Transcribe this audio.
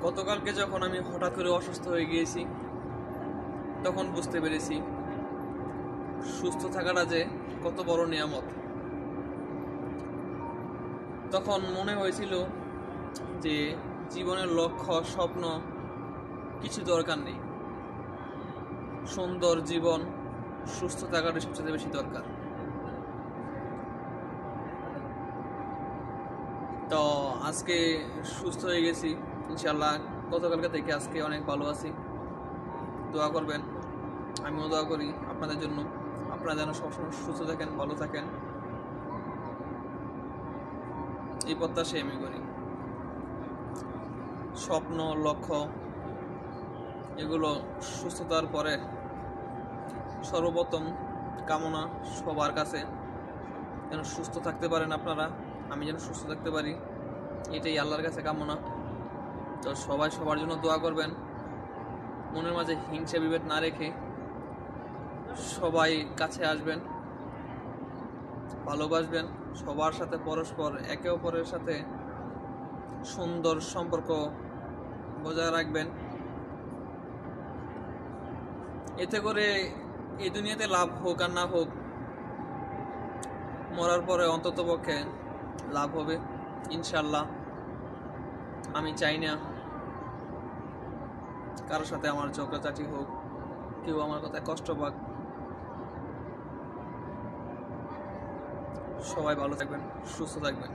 গতকালকে যখন আমি হঠাৎ করে অসুস্থ হয়ে গিয়েছি, তখন বুঝতে পেরেছি সুস্থ থাকাটা যে কত বড় নিয়ামত। তখন মনে হয়েছিল যে জীবনের লক্ষ্য, স্বপ্ন কিছু দরকার নেই, সুন্দর জীবন, সুস্থ থাকাটা সবচেয়ে বেশি দরকার। তো আজকে সুস্থ হয়ে গেছি ইনশাল্লাহ। গতকালকে থেকে আজকে অনেক ভালো আছি। দোয়া করবেন, আমিও দোয়া করি আপনাদের জন্য। আপনারা যেন সবসময় সুস্থ থাকেন, ভালো থাকেন, এই প্রত্যাশাই আমি করি। স্বপ্ন, লক্ষ্য এগুলো সুস্থতার পরে সর্বপ্রথম কামনা সবার কাছে যেন সুস্থ থাকতে পারেন আপনারা, আমি যেন সুস্থ থাকতে পারি, এটাই আল্লাহর কাছে কামনা। তো সবাই সবার জন্য দোয়া করবেন, মনের মাঝে হিংসা বিভেদ না রেখে সবাই কাছে আসবেন, ভালোবাসবেন, সবার সাথে পরস্পর একে অপরের সাথে সুন্দর সম্পর্ক বজায় রাখবেন। এতে করে এই দুনিয়াতে লাভ হোক আর না হোক, মরার পরে অন্ততপক্ষে লাভ হবে ইনশাল্লাহ। আমি চাই না কারোর সাথে আমার ঝগড়াঝাটি হোক, কেউ আমার কথায় কষ্ট পাক। সবাই ভালো থাকবেন, সুস্থ থাকবেন।